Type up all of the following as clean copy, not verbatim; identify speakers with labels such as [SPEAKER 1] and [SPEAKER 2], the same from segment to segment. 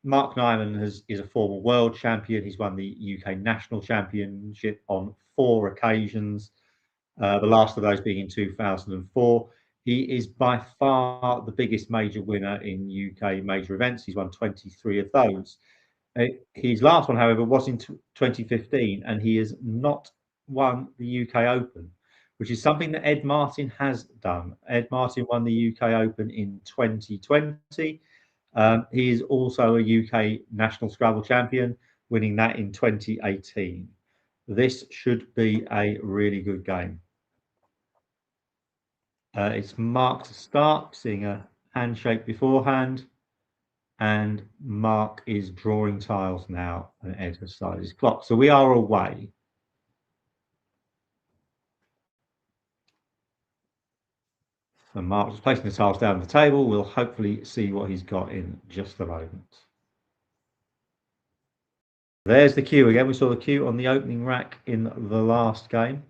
[SPEAKER 1] Mark Nyman is a former world champion. He's won the UK national championship on 4 occasions, the last of those being in 2004. He is by far the biggest major winner in UK major events. He's won 23 of those. His last one, however, was in 2015, and he has not won the UK Open, which is something that Ed Martin has done. Ed Martin won the UK Open in 2020. He is also a UK National Scrabble champion, winning that in 2018. This should be a really good game. It's Mark to start, seeing a handshake beforehand. And Mark is drawing tiles now, and Ed has started his clock. So we are away. So Mark is placing the tiles down the table. We'll hopefully see what he's got in just a moment. There's the cue again. We saw the cue on the opening rack in the last game.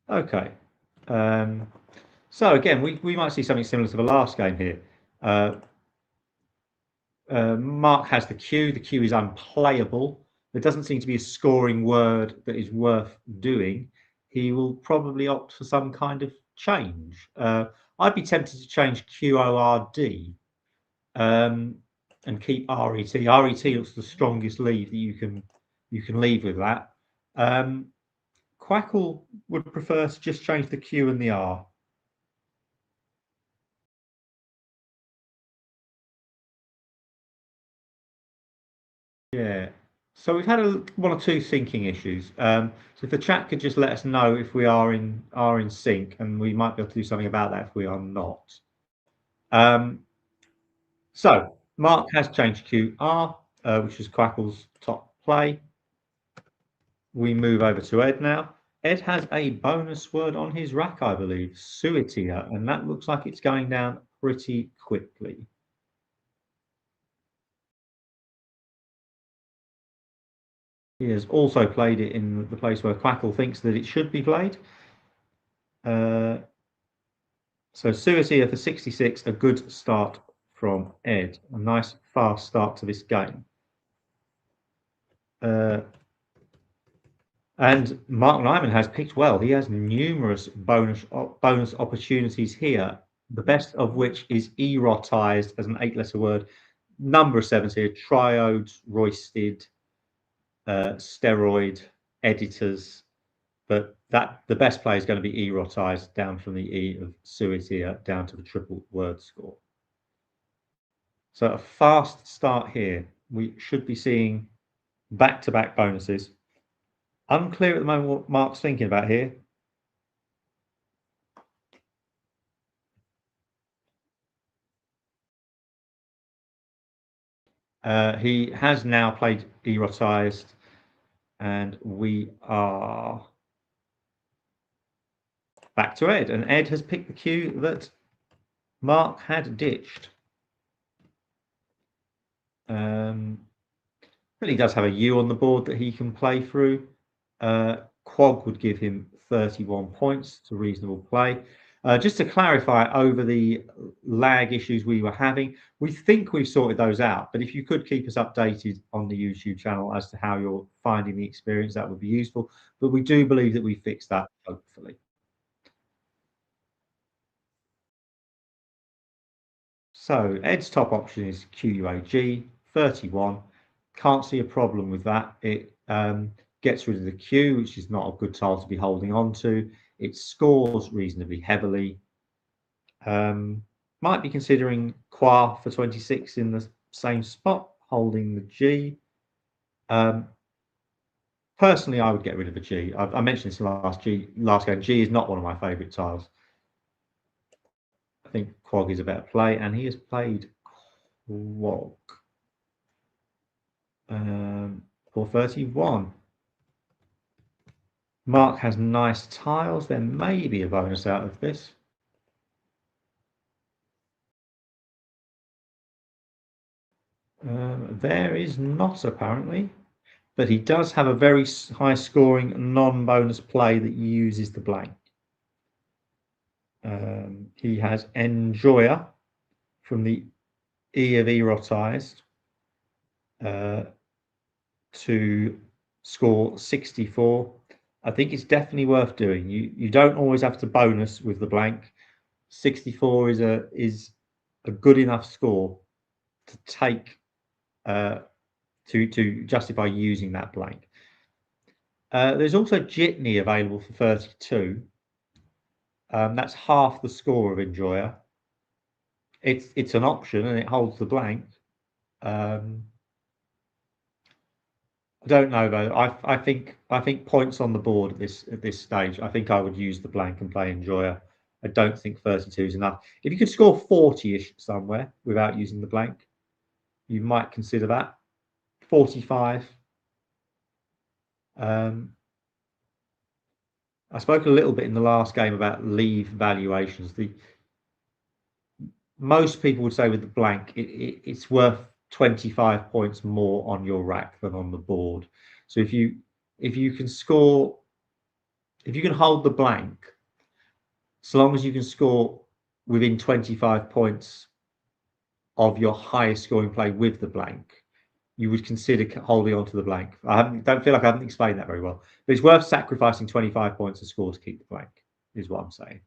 [SPEAKER 1] Okay. So again, we might see something similar to the last game here. Mark has the cue. The cue is unplayable. There doesn't seem to be a scoring word that is worth doing. He will probably opt for some kind of change. I'd be tempted to change QORD and keep RET. RET looks the strongest lead that you can leave with that. Quackle would prefer to just change the Q and the R. Yeah. So we've had one or two syncing issues. So if the chat could just let us know if we are in sync, and we might be able to do something about that if we are not. So Mark has changed QR, which is Quackle's top play. We move over to Ed now. Ed has a bonus word on his rack, I believe, Suitia, and that looks like it's going down pretty quickly. He has also played it in the place where Quackle thinks that it should be played. So Suitia for 66, a good start from Ed. A nice fast start to this game. And Mark Nyman has picked well. He has numerous bonus opportunities here, the best of which is erotized as an 8-letter word. Number of 7s here: triodes, roisted, steroid, editors. But the best play is going to be erotized down from the E of Suitia down to the triple word score. So a fast start here. We should be seeing back-to-back bonuses. Unclear at the moment what Mark's thinking about here. He has now played erotized, and we are back to Ed. And Ed has picked the cue that Mark had ditched. Really does have a U on the board that he can play through. Quag would give him 31 points. It's a reasonable play. Just to clarify over the lag issues we were having, we think we've sorted those out, but if you could keep us updated on the YouTube channel as to how you're finding the experience, that would be useful. But we do believe that we fixed that, hopefully. So Ed's top option is QUAG, 31. Can't see a problem with that. It gets rid of the Q, which is not a good tile to be holding on to. It scores reasonably heavily. Might be considering Qua for 26 in the same spot, holding the G. Personally, I would get rid of the G. I mentioned this last game. G is not one of my favourite tiles. I think Quag is a better play, and he has played Quag for 31. Mark has nice tiles. There may be a bonus out of this. There is not, apparently, but he does have a very high scoring non-bonus play that uses the blank. He has Enjoyer from the E of Erotized to score 64. I think it's definitely worth doing. You don't always have to bonus with the blank. 64 is a good enough score to take to justify using that blank. There's also Jitney available for 32. That's half the score of Enjoyer. It's an option and it holds the blank. I don't know though. I think points on the board at this stage. I think I would use the blank and play Enjoyer. I don't think 32 is enough. If you could score 40-ish somewhere without using the blank, you might consider that. 45. I spoke a little bit in the last game about leave valuations. Most people would say with the blank, it's worth 25 points more on your rack than on the board. So if you can score, if you can hold the blank, so long as you can score within 25 points of your highest scoring play with the blank, you would consider holding on to the blank. Don't feel like I haven't explained that very well, but it's worth sacrificing 25 points of score to keep the blank, is what I'm saying.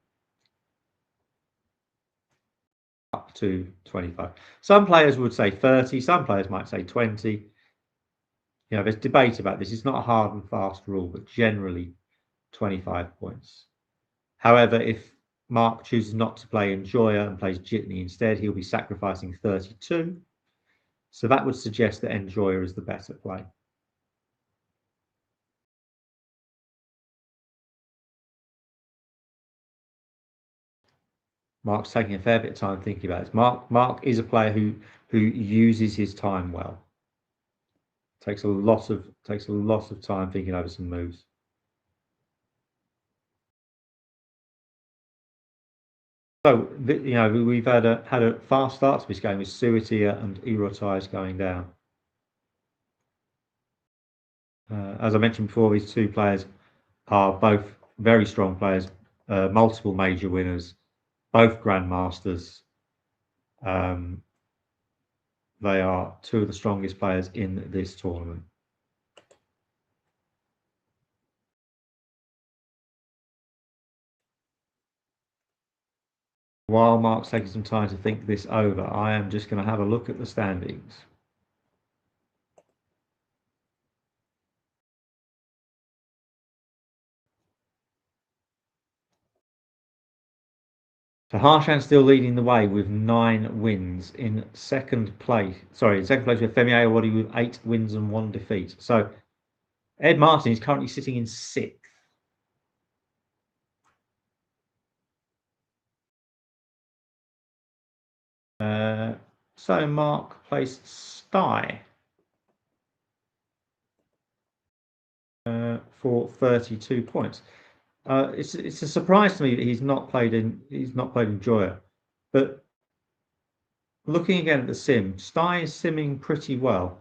[SPEAKER 1] Up to 25. Some players would say 30, some players might say 20. You know, there's debate about this. It's not a hard and fast rule, but generally 25 points. However, if Mark chooses not to play Enjoyer and plays Jitney instead, he'll be sacrificing 32. So that would suggest that Enjoyer is the better play. Mark's taking a fair bit of time thinking about this. Mark is a player who uses his time well. Takes a lot of time thinking over some moves. So you know, we've had a fast start to this game with Suetia and Erotais going down. As I mentioned before, these two players are both very strong players, multiple major winners, both grandmasters. They are two of the strongest players in this tournament. While Mark's taking some time to think this over, I am just going to have a look at the standings. So Harshan still leading the way with 9 wins. In second place, sorry, in second place with Femi Awadi with 8 wins and 1 defeat. So Ed Martin is currently sitting in 6th. So Mark placed Sty for 32 points. It's a surprise to me that he's not played Enjoyer, but looking again at the sim, Sty is simming pretty well.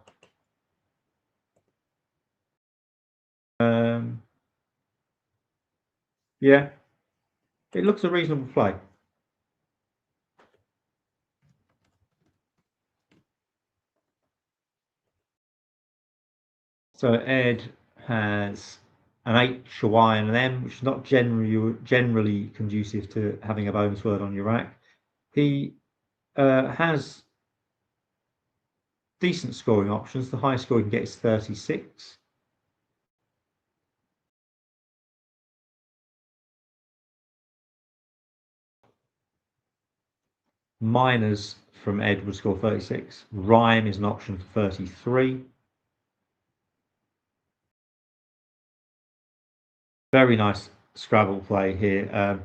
[SPEAKER 1] Yeah, it looks a reasonable play. So Ed has an 8 Shawai and an M, which is not generally conducive to having a bonus word on your rack. He has decent scoring options. The highest score he can get is 36. Minors from Ed would score 36. Rhyme is an option for 33. Very nice Scrabble play here.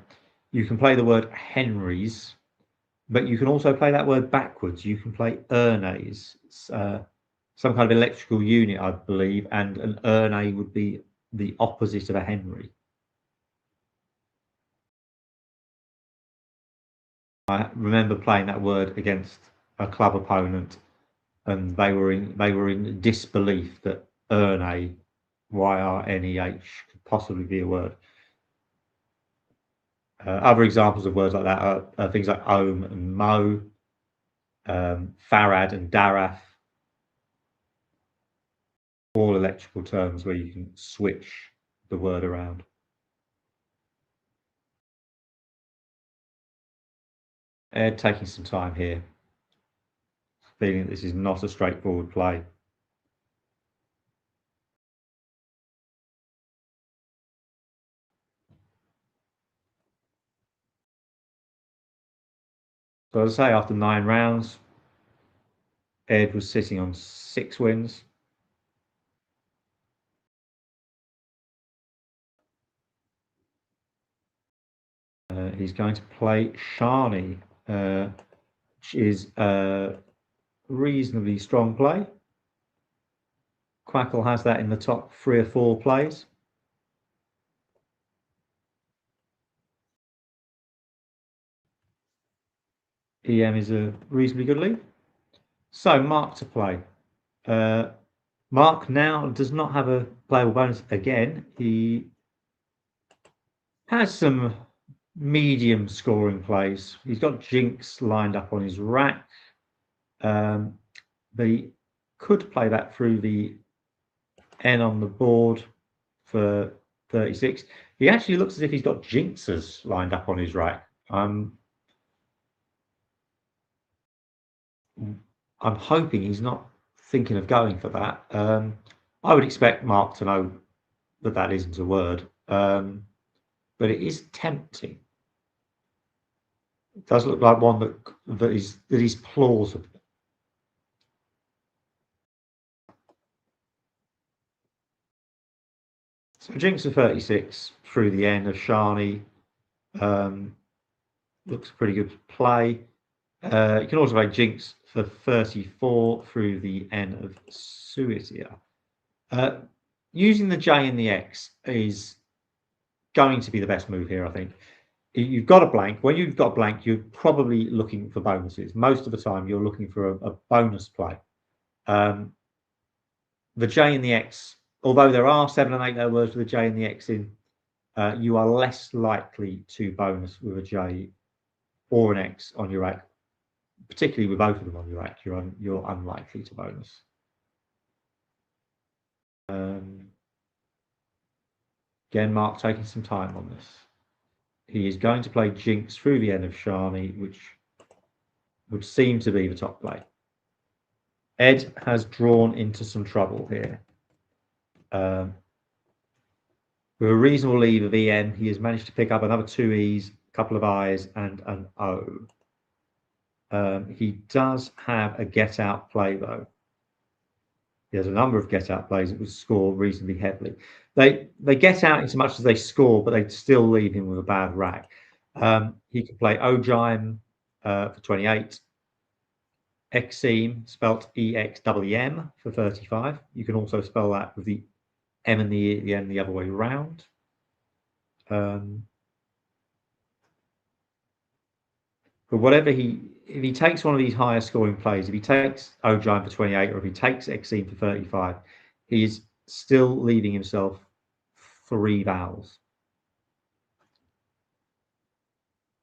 [SPEAKER 1] You can play the word Henrys, but you can also play that word backwards. You can play Ernays, some kind of electrical unit, I believe, and an Ernay would be the opposite of a Henry. I remember playing that word against a club opponent, and they were in disbelief that Ernay, Yrneh, could possibly be a word. Other examples of words like that are things like ohm and mo, farad and daraf, all electrical terms where you can switch the word around. Ed taking some time here, feeling that this is not a straightforward play. So as I say, after 9 rounds, Ed was sitting on 6 wins. He's going to play Shani, which is a reasonably strong play. Quackle has that in the top 3 or 4 plays. EM is a reasonably good lead. So Mark to play. Mark now does not have a playable bonus again. He has some medium scoring plays. He's got Jinx lined up on his rack. But he could play that through the N on the board for 36. He actually looks as if he's got Jinxes lined up on his rack. I'm hoping he's not thinking of going for that. I would expect Mark to know that that isn't a word, but it is tempting. It does look like one that is plausible. So Jinx of 36 through the end of Shani looks a pretty good play. You can also play Jinx for 34 through the N of Suitia. Using the J and the X is going to be the best move here, I think. You've got a blank. When you've got a blank, you're probably looking for bonuses. Most of the time, you're looking for a bonus play. The J and the X, although there are 7 and 8 letter words with the J and the X in, you are less likely to bonus with a J or an X on your rack, particularly with both of them on your rack. You're unlikely to bonus. Again, Mark taking some time on this. He is going to play Jinx through the end of Shani, which would seem to be the top play. Ed has drawn into some trouble here. With a reasonable lead of EN, he has managed to pick up another 2 E's, a couple of I's, and an O. He does have a get out play, though. He has a number of get out plays that would score reasonably heavily. They get out as much as they score, but they still leave him with a bad rack. He can play Ojime for 28, Exeme, spelt EXEM, for 35. You can also spell that with the M and the N the other way around. But whatever if he takes one of these higher scoring plays, if he takes Ojime for 28 or if he takes Exeme for 35, he is still leaving himself 3 vowels.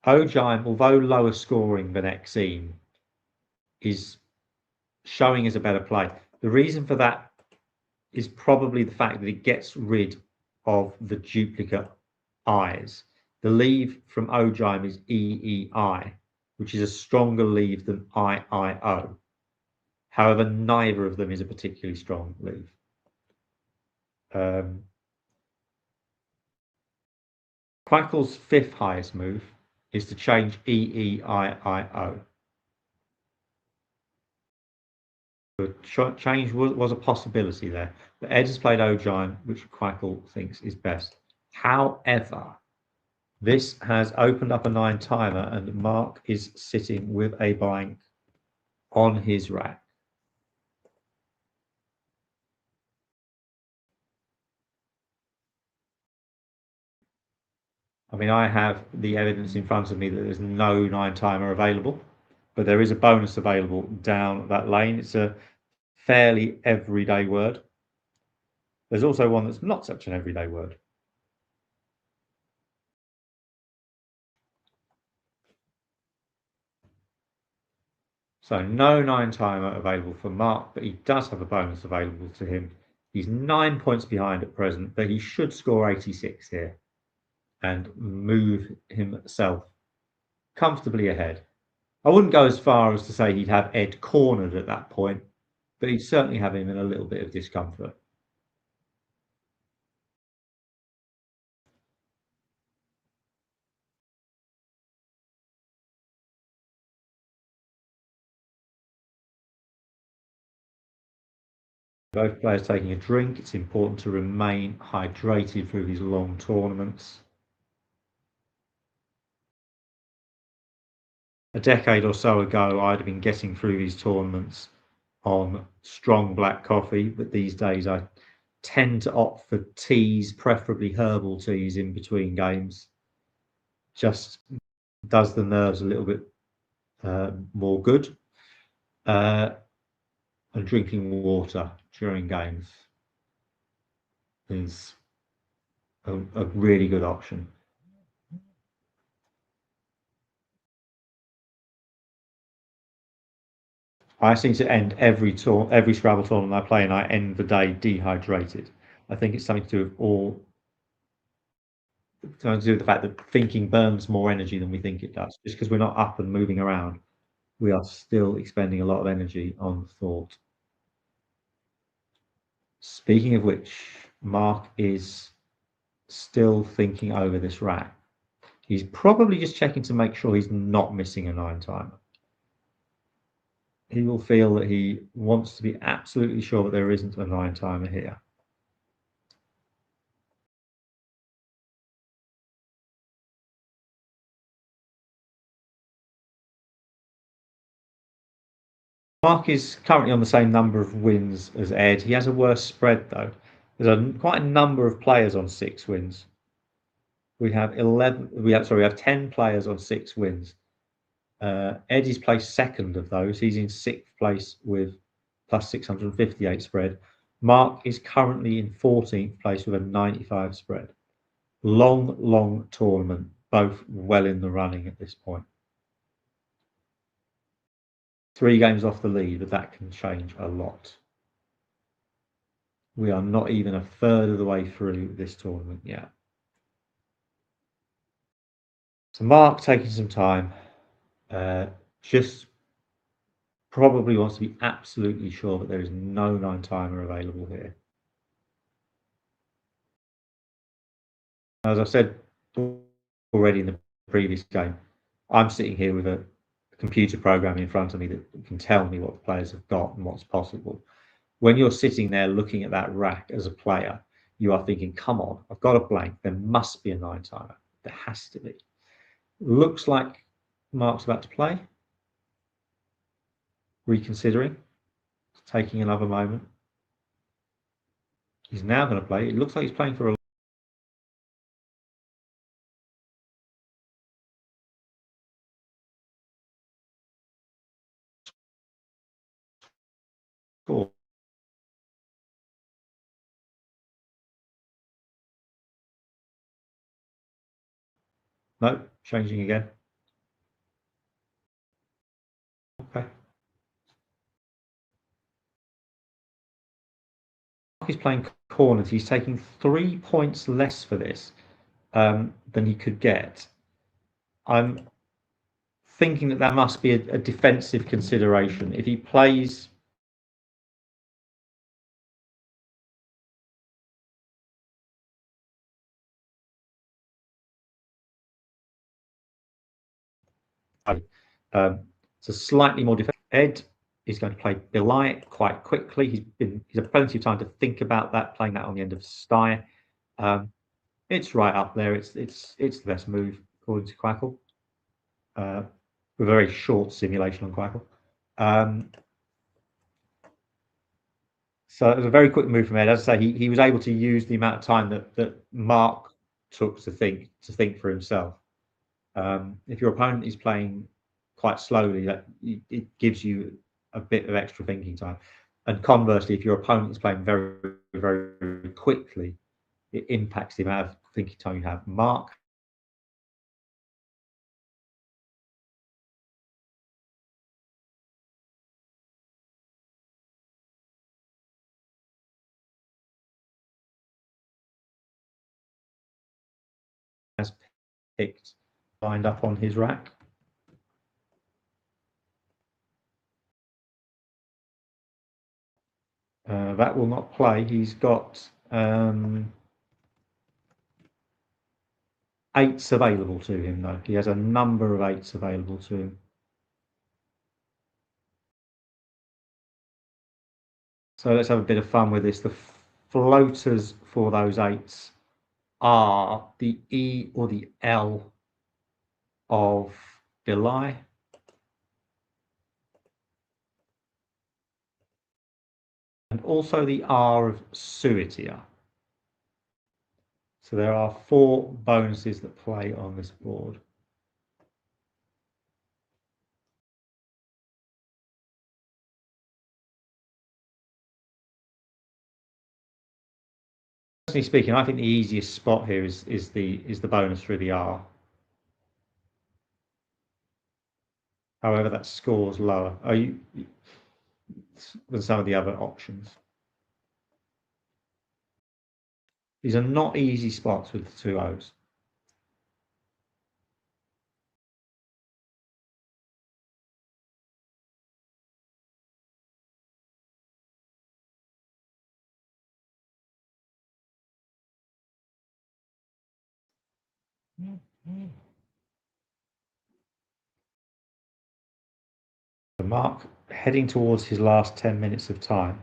[SPEAKER 1] Ojime, although lower scoring than Exeme, is showing as a better play. The reason for that is probably the fact that it gets rid of the duplicate I's. The leave from Ojime is EEI, which is a stronger leave than IIO. However, neither of them is a particularly strong leave. Quackle's 5th highest move is to change EEIIO. The change was a possibility there, but Ed has played Ojime, which Quackle thinks is best. However, this has opened up a 9 timer, and Mark is sitting with a blank on his rack. I mean, I have the evidence in front of me that there's no 9 timer available, but there is a bonus available down that lane. It's a fairly everyday word. There's also one that's not such an everyday word. So no 9 timer available for Mark, but he does have a bonus available to him. He's 9 points behind at present, but he should score 86 here and move himself comfortably ahead. I wouldn't go as far as to say he'd have Ed cornered at that point, but he'd certainly have him in a little bit of discomfort. Both players taking a drink. It's important to remain hydrated through these long tournaments. A decade or so ago, I'd have been getting through these tournaments on strong black coffee, but these days I tend to opt for teas, preferably herbal teas in between games. Just does the nerves a little bit more good. And drinking water during games is a really good option. I seem to end every Scrabble tournament I play, and I end the day dehydrated. I think it's something to do with the fact that thinking burns more energy than we think it does. Just because we're not up and moving around, we are still expending a lot of energy on thought. Speaking of which, Mark is still thinking over this rack. He's probably just checking to make sure he's not missing a 9 timer. He will feel that he wants to be absolutely sure that there isn't a 9 timer here. Mark is currently on the same number of wins as Ed. He has a worse spread though. There's quite a number of players on 6 wins. We have 10 players on 6 wins. Ed is placed second of those. He's in 6th place with plus 658 spread. Mark is currently in 14th place with a 95 spread. Long tournament, both well in the running at this point. 3 games off the lead, but that can change a lot. We are not even a third of the way through this tournament yet. So Mark taking some time, just probably wants to be absolutely sure that there is no 9 timer available here. As I said already in the previous game, I'm sitting here with a computer program in front of me that can tell me what the players have got and what's possible. When you're sitting there looking at that rack as a player, you are thinking, come on, I've got a blank. There must be a 9 timer. There has to be. Looks like Mark's about to play. Reconsidering, taking another moment. He's now going to play. It looks like he's playing for a score. No, changing again. Okay. He's playing corners. He's taking 3 points less for this than he could get. I'm thinking that must be a defensive consideration. If he plays it's a slightly more defensive. Ed is going to play Belay quite quickly. He's had plenty of time to think about that, playing that on the end of Stye. It's right up there. It's the best move according to Quackle. A very short simulation on Quackle. So it was a very quick move from Ed. As I say, he was able to use the amount of time that Mark took to think for himself. If your opponent is playing quite slowly, it gives you a bit of extra thinking time. And conversely, if your opponent is playing very, very quickly, it impacts the amount of thinking time you have. Mark picked, lined up on his rack. That will not play. He's got eights available to him, though. He has a number of eights available to him. So let's have a bit of fun with this. The floaters for those eights are the E or the L of Belai, and also the R of Suitia. So there are 4 bonuses that play on this board. Personally speaking, I think the easiest spot here is the bonus through the R. However, that scores lower than some of the other options. These are not easy spots with the 2 O's. Mark heading towards his last 10 minutes of time.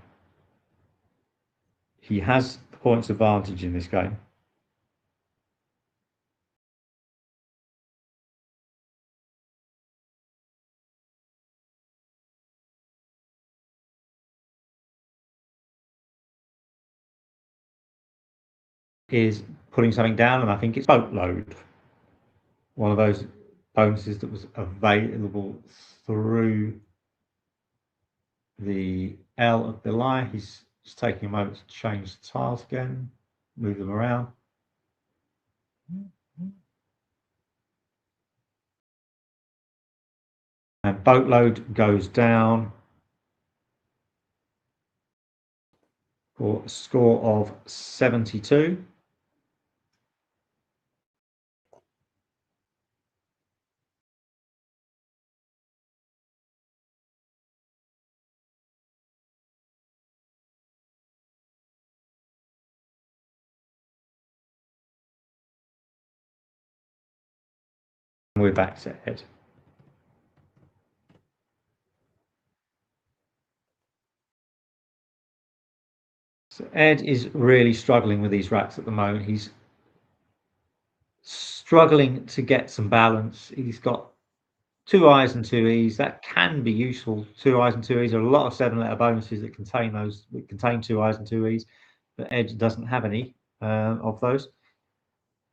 [SPEAKER 1] He has the points advantage in this game. Is putting something down, and I think it's boatload. One of those bonuses that was available through the L of Belai. He's just taking a moment to change the tiles again, move them around. And boatload goes down for a score of 72. We're back to Ed. So Ed is really struggling with these racks at the moment. He's struggling to get some balance. He's got 2 I's and 2 E's. That can be useful. 2 I's and 2 E's. There are a lot of 7-letter bonuses that contain 2 I's and 2 E's, but Ed doesn't have any of those.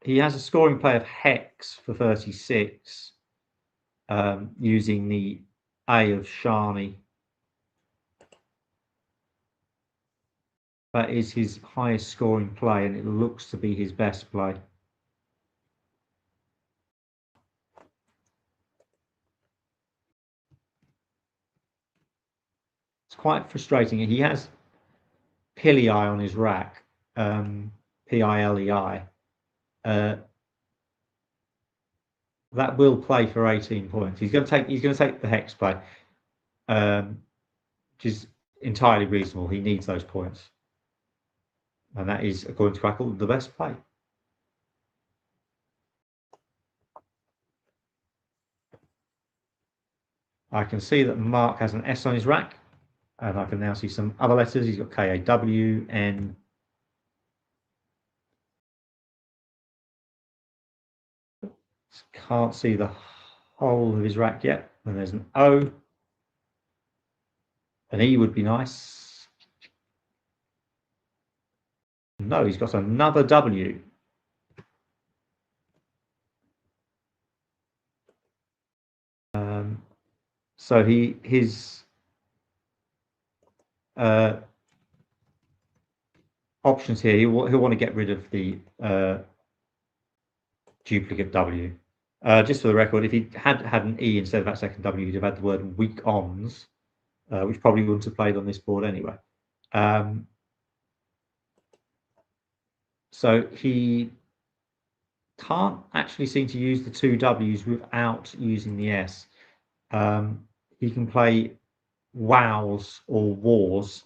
[SPEAKER 1] He has a scoring play of Hex for 36, using the A of Shani. That is his highest scoring play, and it looks to be his best play. It's quite frustrating. He has Pilei on his rack, Pilei. That will play for 18 points. He's going to take the Hex play, which is entirely reasonable. He needs those points, and that is, according to Crackle, the best play. I can see that Mark has an S on his rack, and I can now see some other letters. He's got KAW, N. Can't see the whole of his rack yet. And there's an O. An E would be nice. No, he's got another W. So his options here, he'll want to get rid of the duplicate W. Just for the record, if he had an E instead of that second W, he'd have had the word weak ons, which probably wouldn't have played on this board anyway. So he can't actually seem to use the two W's without using the S. He can play wows or wars,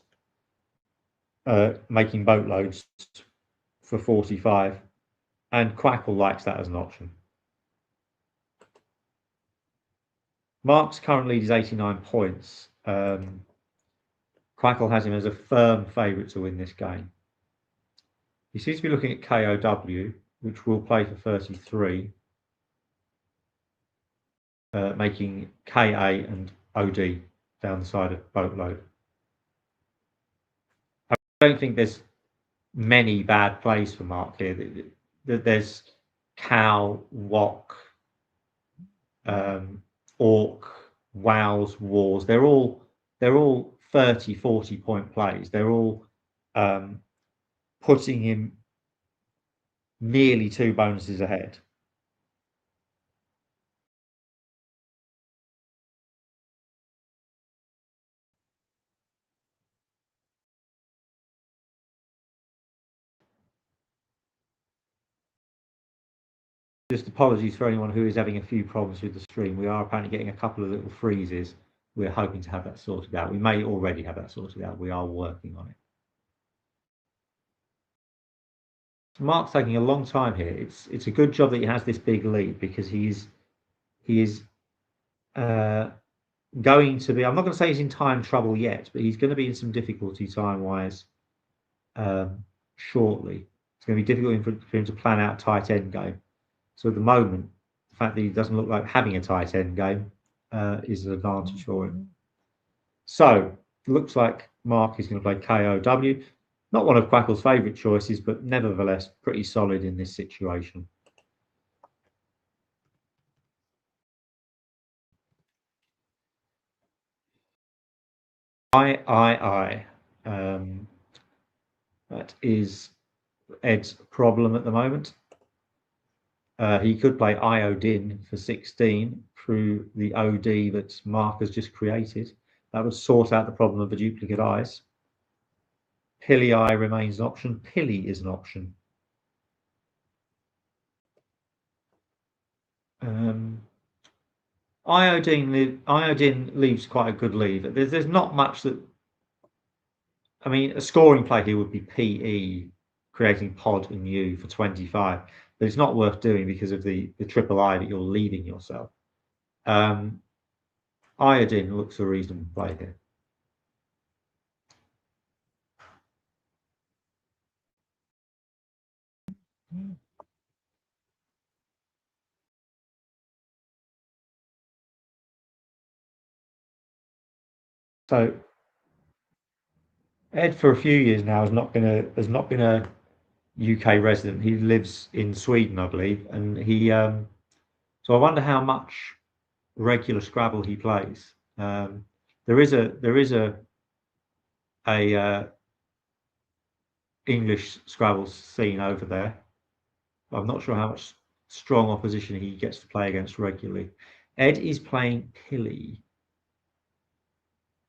[SPEAKER 1] making boatloads for 45, and Quackle likes that as an option. Mark's current lead is 89 points. Quackle has him as a firm favourite to win this game. He seems to be looking at KOW, which will play for 33, making KA and OD down the side of boatload. I don't think there's many bad plays for Mark here. There's Cow, Wok, Orc, Wows, Wars. They're all 30, 40 point plays. They're all putting him nearly 2 bonuses ahead. Just apologies for anyone who is having a few problems with the stream. We are apparently getting a couple of little freezes. We're hoping to have that sorted out. We may already have that sorted out. We are working on it. Mark's taking a long time here. It's a good job that he has this big lead, because he is going to be, I'm not going to say he's in time trouble yet, but he's going to be in some difficulty time-wise shortly. It's going to be difficult for him to plan out a tight end game. So at the moment, the fact that he doesn't look like having a tight end game is an advantage for him. So it looks like Mark is going to play KOW. Not one of Quackle's favourite choices, but nevertheless pretty solid in this situation. That is Ed's problem at the moment. He could play Iodine for 16 through the OD that Mark has just created. That would sort out the problem of the duplicate eyes. Pilly Eye remains an option. Pilly is an option. Iodine leaves quite a good leave. There's not much that. I mean, a scoring play here would be PE, creating Pod and U for 25, but it's not worth doing because of the triple I that you're leaving yourself. Iodine looks a reasonable play here. So Ed, for a few years now, has not been a UK resident. He lives in Sweden, I believe, and he. So I wonder how much regular Scrabble he plays. There is a English Scrabble scene over there. I'm not sure how much strong opposition he gets to play against regularly. Ed is playing Pilly.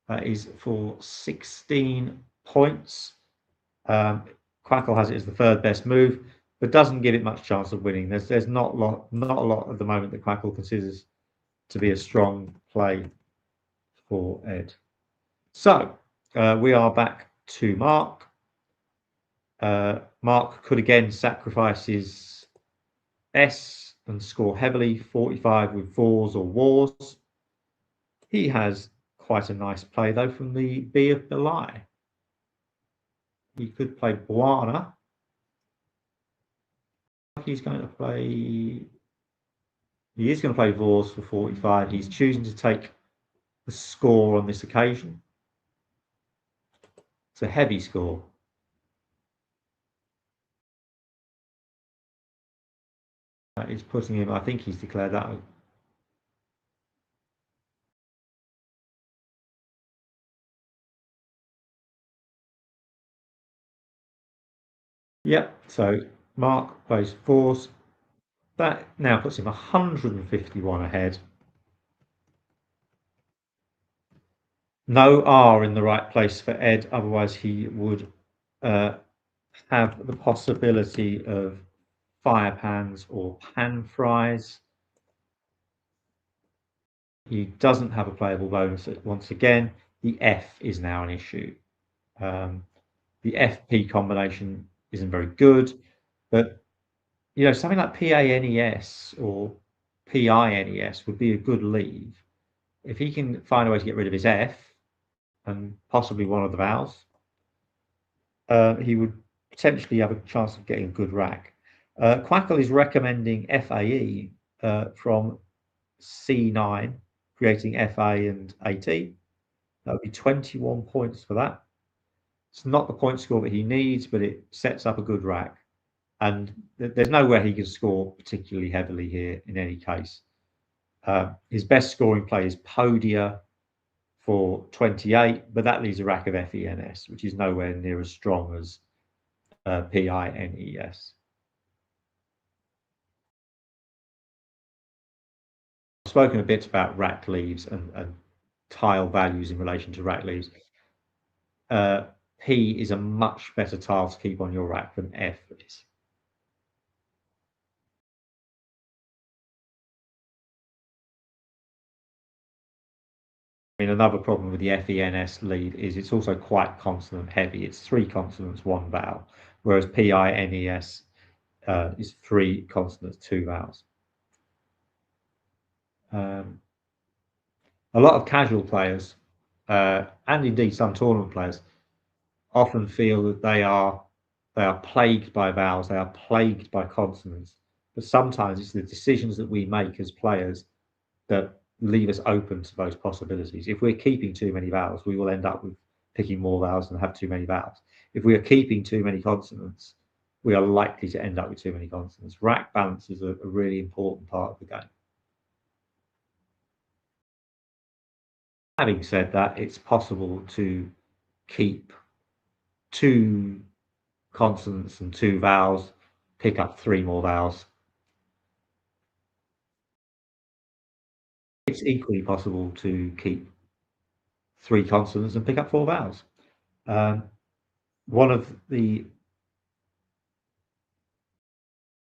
[SPEAKER 1] That is for 16 points. Quackle has it as the third best move, but doesn't give it much chance of winning. There's not a lot at the moment that Quackle considers to be a strong play for Ed. So we are back to Mark. Mark could again sacrifice his S and score heavily, 45 with fours or wars. He has quite a nice play though from the B of Belai. He could play Buana. He's going to play. He is going to play Vors for 45. He's choosing to take the score on this occasion. It's a heavy score. That is putting him, I think he's declared that. Yep, so Mark plays fours. That now puts him 151 ahead. No R in the right place for Ed, otherwise he would have the possibility of fire pans or pan fries. He doesn't have a playable bonus. Once again, the F is now an issue. The FP combination isn't very good, but something like PANES or PINES would be a good leave. If he can find a way to get rid of his F and possibly one of the vowels, he would potentially have a chance of getting a good rack. Quackle is recommending FAE from C9, creating FA and AT. That would be 21 points for that. It's not the point score that he needs, but it sets up a good rack. And there's nowhere he can score particularly heavily here in any case. His best scoring play is Podia for 28, but that leaves a rack of FENS, which is nowhere near as strong as PINES. I've spoken a bit about rack leaves and tile values in relation to rack leaves. P is a much better tile to keep on your rack than F is. I mean, another problem with the FENS lead is it's also quite consonant heavy. It's 3 consonants, 1 vowel, whereas PINES is 3 consonants, 2 vowels. A lot of casual players, and indeed some tournament players, often feel that they are plagued by vowels, they are plagued by consonants. But sometimes it's the decisions that we make as players that leave us open to those possibilities. If we're keeping too many vowels, we will end up with picking more vowels and have too many vowels. If we are keeping too many consonants, we are likely to end up with too many consonants. Rack balance is a really important part of the game. Having said that, it's possible to keep 2 consonants and 2 vowels, pick up 3 more vowels. It's equally possible to keep 3 consonants and pick up 4 vowels. One of the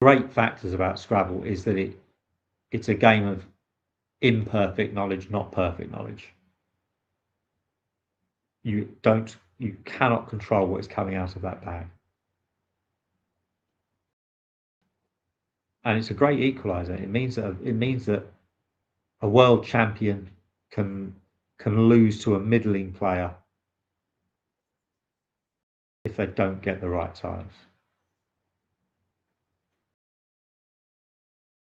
[SPEAKER 1] great factors about Scrabble is that it's a game of imperfect knowledge, not perfect knowledge. You cannot control what is coming out of that bag. And it's a great equalizer. It means that a world champion can lose to a middling player if they don't get the right tiles.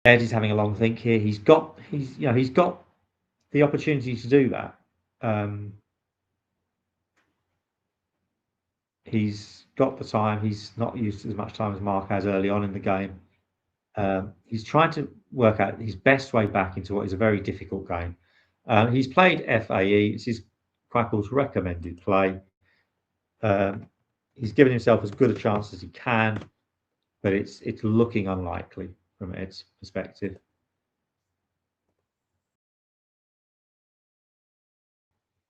[SPEAKER 1] Ed is having a long think here. He's got the opportunity to do that. He's got the time. He's not used as much time as Mark has early on in the game. He's trying to work out his best way back into what is a very difficult game. He's played FAE. This is Quackle's recommended play. He's given himself as good a chance as he can, but it's looking unlikely from Ed's perspective.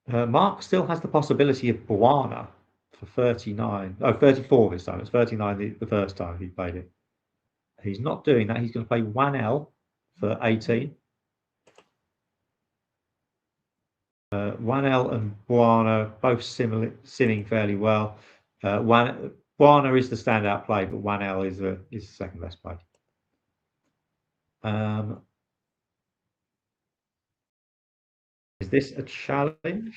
[SPEAKER 1] Mark still has the possibility of Buana for 39. Oh, 34 this time. It's 39 the first time he played it. He's not doing that. He's going to play 1L for 18. 1L and Buana both sinning fairly well. Buana is the standout play, but 1L is the second best play. Is this a challenge?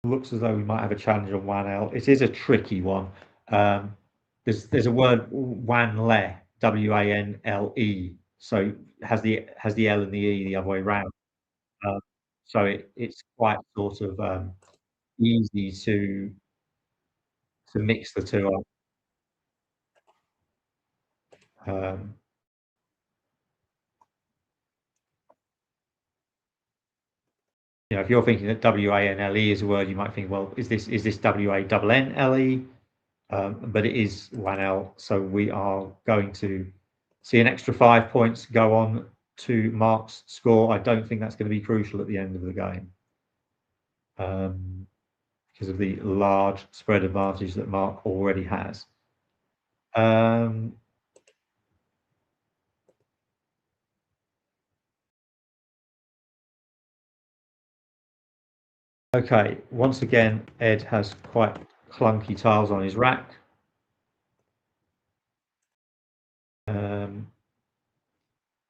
[SPEAKER 1] Looks as though we might have a challenge on 1L. It is a tricky one. There's a word Wanle, WANLE, so has the L and the E the other way around. So it's quite sort of easy to mix the two up. If you're thinking that WANLE is a word, you might think, well, is this WANNLE? But it is 1L, so we are going to see an extra 5 points go on to Mark's score. I don't think that's going to be crucial at the end of the game. because of the large spread advantage that Mark already has. Um, okay, once again, Ed has quite clunky tiles on his rack.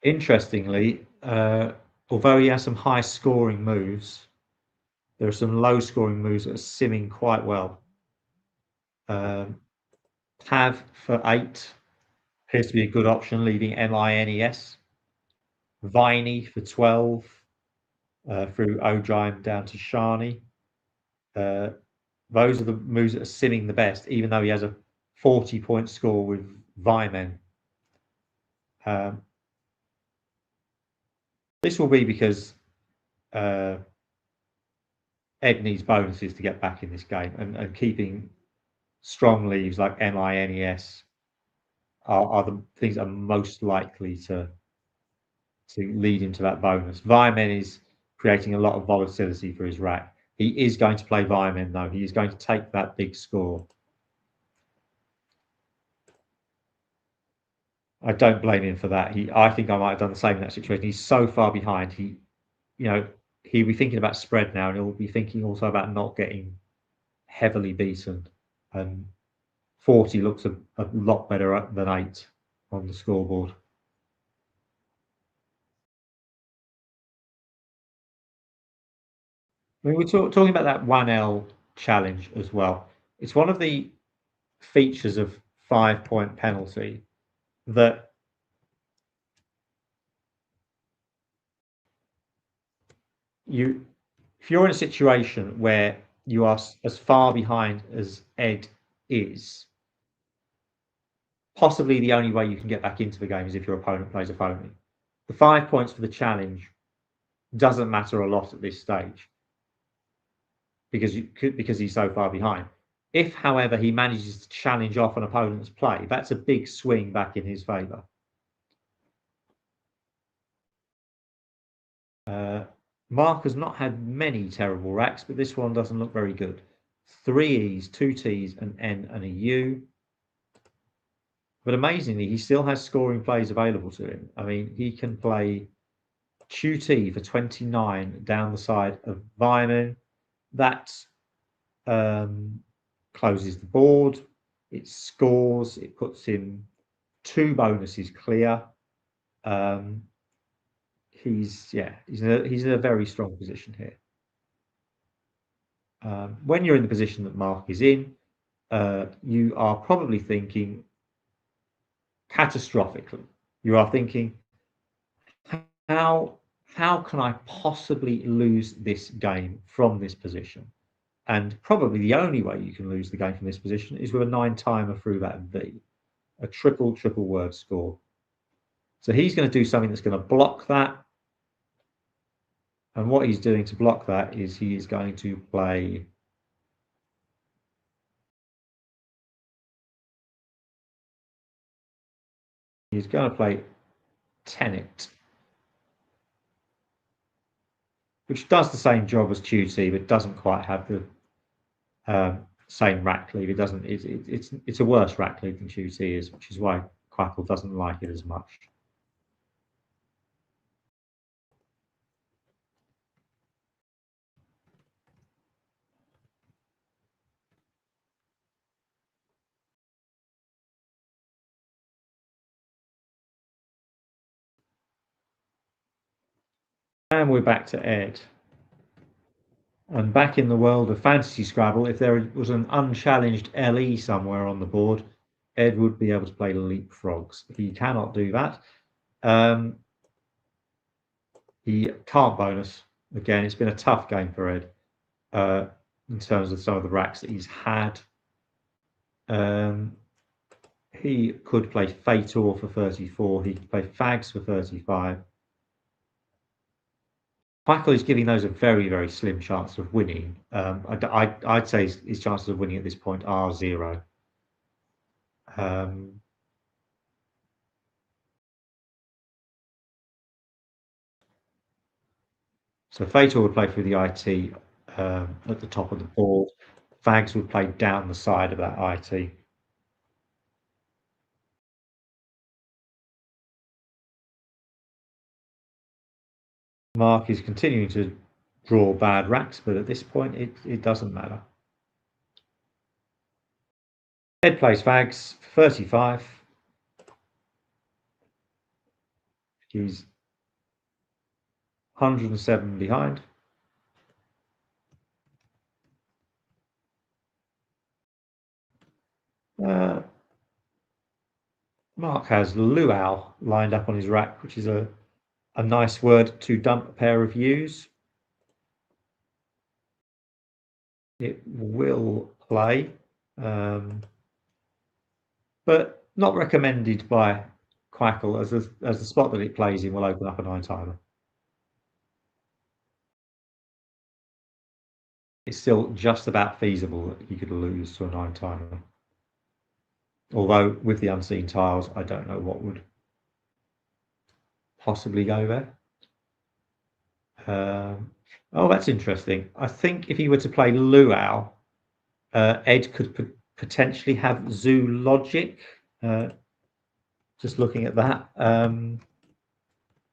[SPEAKER 1] Interestingly, although he has some high scoring moves, there are some low scoring moves that are simming quite well. Pav for 8 appears to be a good option, leaving Mines. Viney for 12 through Ojime down to Shani. Those are the moves that are simming the best, even though he has a 40-point score with Vyman. This will be because Ed needs bonuses to get back in this game, and keeping strong leaves like Mines are the things that are most likely to lead into that bonus. Vyman is creating a lot of volatility for his rack. He is going to play Vyman, though. He is going to take that big score. I don't blame him for that. I think I might have done the same in that situation. He's so far behind. He'll be thinking about spread now, and he'll be thinking also about not getting heavily beaten. And 40 looks a lot better than 8 on the scoreboard. I mean, we're talking about that 1L challenge as well. It's one of the features of 5-point penalty that if you're in a situation where you are as far behind as Ed is, possibly the only way you can get back into the game is if your opponent plays a phony. The 5 points for the challenge doesn't matter a lot at this stage because he's so far behind. If, however, he manages to challenge off an opponent's play, that's a big swing back in his favour. Mark has not had many terrible racks, but this one doesn't look very good. 3 E's, 2 T's, an N and a U. But amazingly, he still has scoring plays available to him. I mean, he can play QT for 29 down the side of Vyman. That closes the board. It scores. It puts him 2 bonuses clear. He's in a very strong position here. When you're in the position that Mark is in, you are probably thinking catastrophically. You are thinking, how can I possibly lose this game from this position? And probably the only way you can lose the game from this position is with a 9-timer through that V, a triple word score. So he's going to do something that's going to block that. And what he's doing to block that is he is going to play Tenet, which does the same job as QT, but doesn't quite have the same rack lead. It doesn't. It's a worse rack lead than QT is, which is why Quackle doesn't like it as much. And we're back to Ed. And back in the world of fantasy Scrabble, if there was an unchallenged LE somewhere on the board, Ed would be able to play leapfrogs. He cannot do that. He can't bonus. Again, it's been a tough game for Ed in terms of some of the racks that he's had. He could play Fator for 34. He could play Fags for 35. Michael is giving those a very, very slim chance of winning. I'd say his chances of winning at this point are 0. So Fatal would play through the IT at the top of the board. Fags would play down the side of that IT. Mark is continuing to draw bad racks, but at this point, it doesn't matter. Ed plays Fags, 35. He's 107 behind. Mark has luau lined up on his rack, which is a nice word to dump a pair of U's. It will play, but not recommended by Quackle, as the spot that it plays in will open up a 9-timer. It's still just about feasible that he could lose to a 9-timer. Although with the unseen tiles, I don't know what would possibly go there. Oh, that's interesting. I think if he were to play luau, Ed could potentially have Zoo Logic. Just looking at that.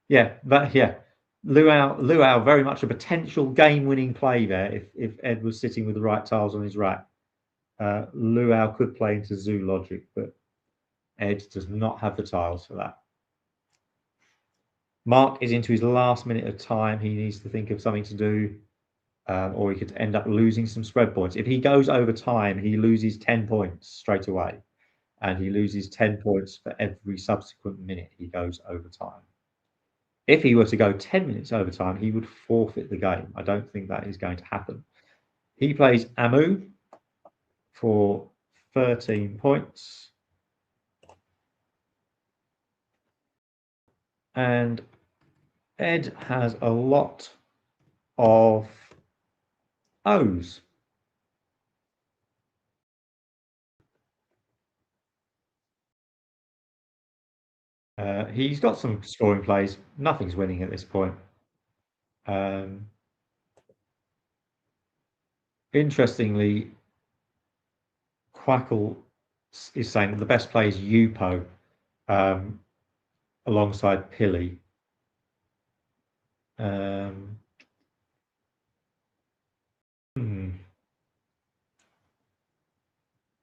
[SPEAKER 1] Yeah. Luau, very much a potential game-winning play there if Ed was sitting with the right tiles on his rack. Luau could play into Zoo Logic, but Ed does not have the tiles for that. Mark is into his last minute of time. He needs to think of something to do, or he could end up losing some spread points. If he goes over time, he loses 10 points straight away, and he loses 10 points for every subsequent minute he goes over time. If he were to go 10 minutes over time, he would forfeit the game. I don't think that is going to happen. He plays Amu for 13 points. And Ed has a lot of O's. He's got some scoring plays. Nothing's winning at this point. Interestingly, Quackle is saying that the best play is Yupo alongside Pilly.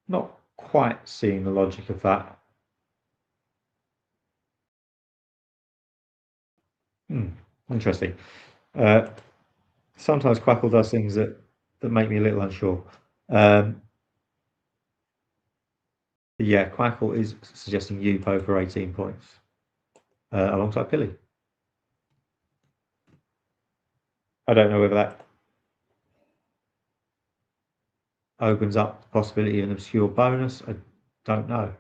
[SPEAKER 1] Not quite seeing the logic of that. Interesting. Sometimes Quackle does things that make me a little unsure. Yeah, Quackle is suggesting Yupo for 18 points alongside Pilly. I don't know whether that opens up the possibility of an obscure bonus. I don't know.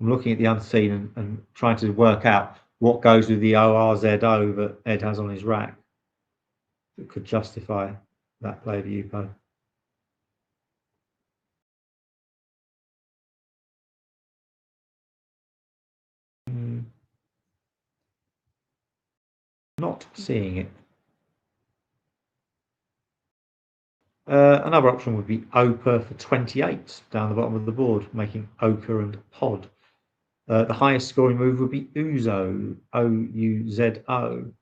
[SPEAKER 1] I'm looking at the unseen and trying to work out what goes with the ORZO that Ed has on his rack that could justify that play of Yupo. Not seeing it. Another option would be Opa for 28 down the bottom of the board, making Oka and Pod. The highest scoring move would be Uzo, O-U-Z-O.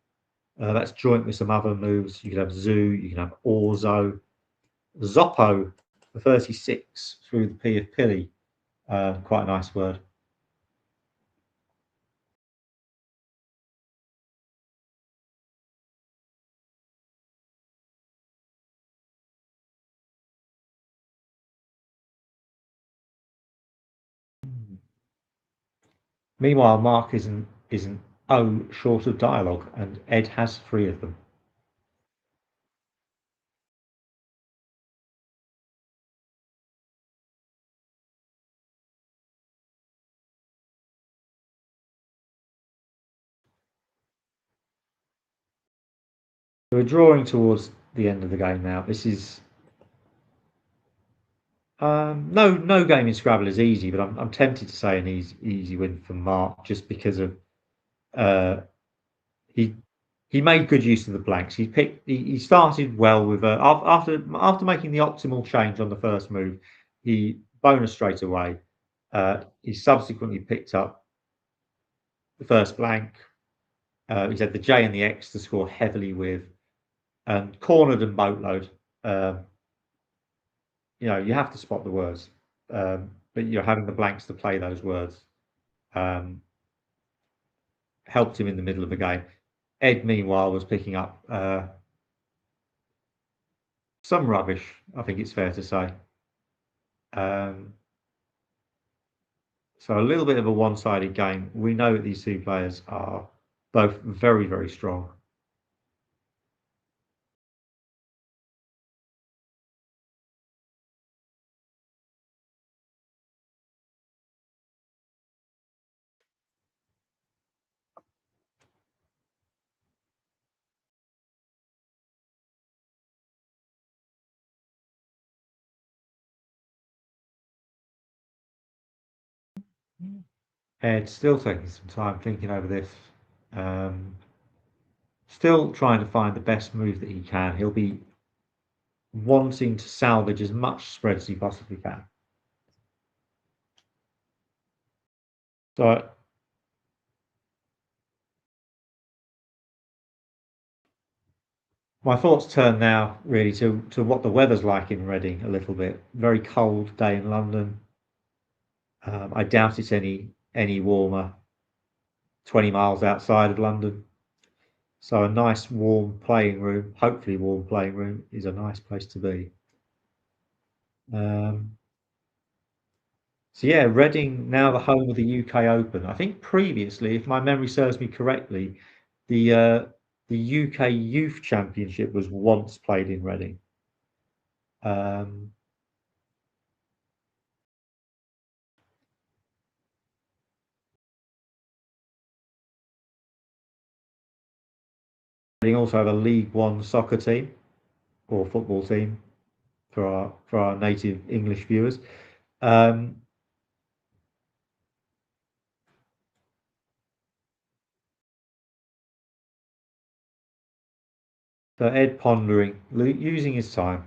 [SPEAKER 1] That's joint with some other moves. You could have Zoo, you can have Orzo. Zoppo for 36 through the P of Pilly. Quite a nice word. Meanwhile, Mark isn't O short of dialogue, and Ed has 3 of them. We're drawing towards the end of the game now. This is no game in Scrabble is easy, but I'm tempted to say an easy win for Mark just because of he he made good use of the blanks. He started well with after making the optimal change on the first move, he bonus straight away. He subsequently picked up the first blank. He's had the J and the X to score heavily with, and cornered and boatload. Um, you have to spot the words, but you're having the blanks to play those words. Um, Helped him in the middle of the game. Ed, meanwhile, was picking up some rubbish, I think it's fair to say. Um, so a little bit of a one-sided game. We know that these two players are both very, very strong. Ed still taking some time thinking over this. Um, Still trying to find the best move that he can. He'll be wanting to salvage as much spread as he possibly can. So my thoughts turn now really to what the weather's like in Reading a little bit. Very cold day in London. I doubt it's any warmer 20 miles outside of London. So a nice warm playing room, hopefully warm playing room, is a nice place to be. Um, so yeah, Reading now the home of the UK Open. I think previously, if my memory serves me correctly, the UK Youth Championship was once played in Reading. Um, Reading also have a League One soccer team or football team for our native English viewers. Um, so Ed pondering, using his time.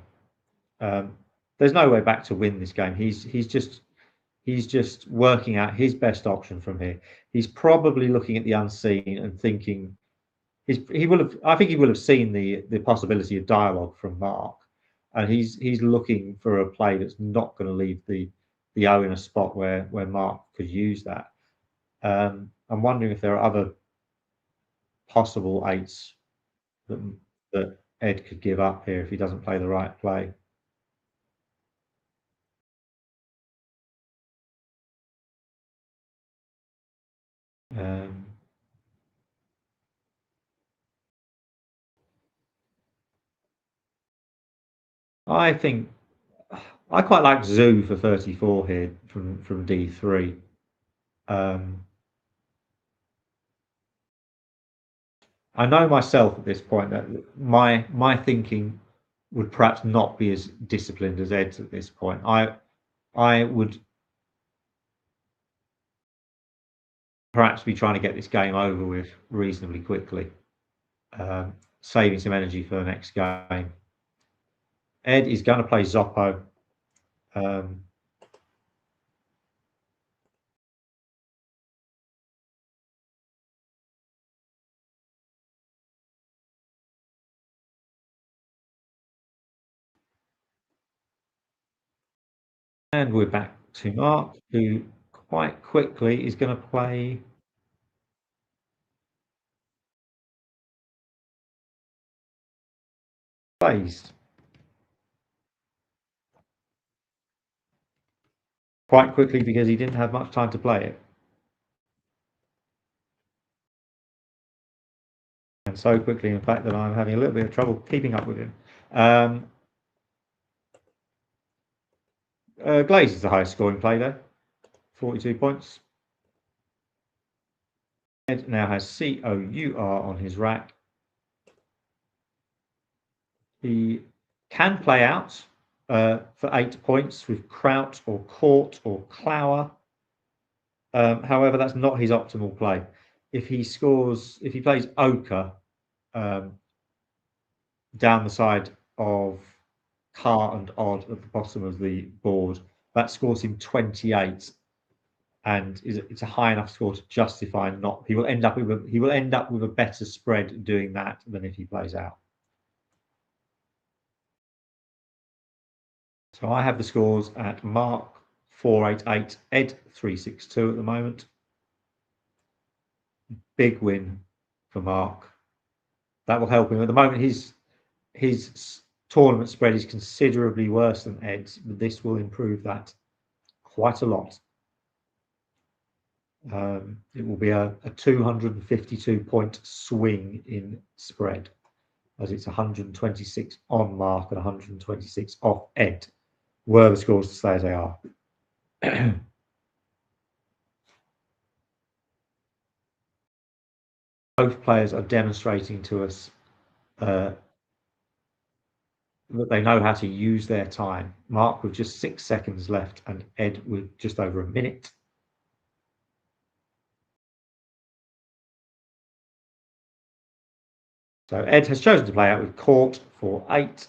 [SPEAKER 1] Um, there's no way back to win this game. He's just working out his best option from here. He's probably looking at the unseen and thinking he will have. I think he will have seen the possibility of dialogue from Mark, and he's looking for a play that's not going to leave the O in a spot where Mark could use that. I'm wondering if there are other possible eights that that Ed could give up here if he doesn't play the right play. Um, I think I quite like Zoo for 34 here from D3. Um, I know myself at this point that my thinking would perhaps not be as disciplined as Ed's at this point. I would perhaps be trying to get this game over with reasonably quickly, saving some energy for the next game. Ed is going to play Zoppo. Um, and we're back to Mark, who quite quickly is going to play Glazed. Quite quickly because he didn't have much time to play it. And so quickly, in fact, that I'm having a little bit of trouble keeping up with him. Um, Glaze is the highest scoring player there, 42 points. Ed now has COUR on his rack. He can play out for 8 points with Kraut or Court or Clower. However, that's not his optimal play. If he plays Ochre, down the side of Car and Odd at the bottom of the board. That scores him 28, and it's a high enough score to justify not. He will end up with a better spread doing that than if he plays out. So I have the scores at Mark 488, Ed 362 at the moment. Big win for Mark. That will help him. At the moment, his tournament spread is considerably worse than Ed's, but this will improve that quite a lot. It will be a 252-point swing in spread, as it's 126 on Mark and 126 off Ed, were the scores to stay as they are. Both players are demonstrating to us that they know how to use their time. Mark with just 6 seconds left and Ed with just over a minute. So Ed has chosen to play out with Court for 8.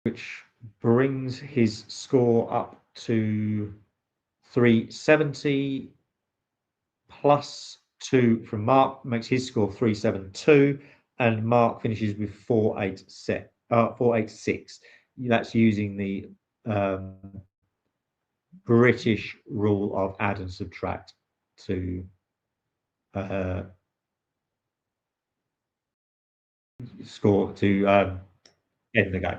[SPEAKER 1] Which brings his score up to 370 plus 2 from Mark, makes his score 372, and Mark finishes with 486. That's using the British rule of add and subtract to score to end the game.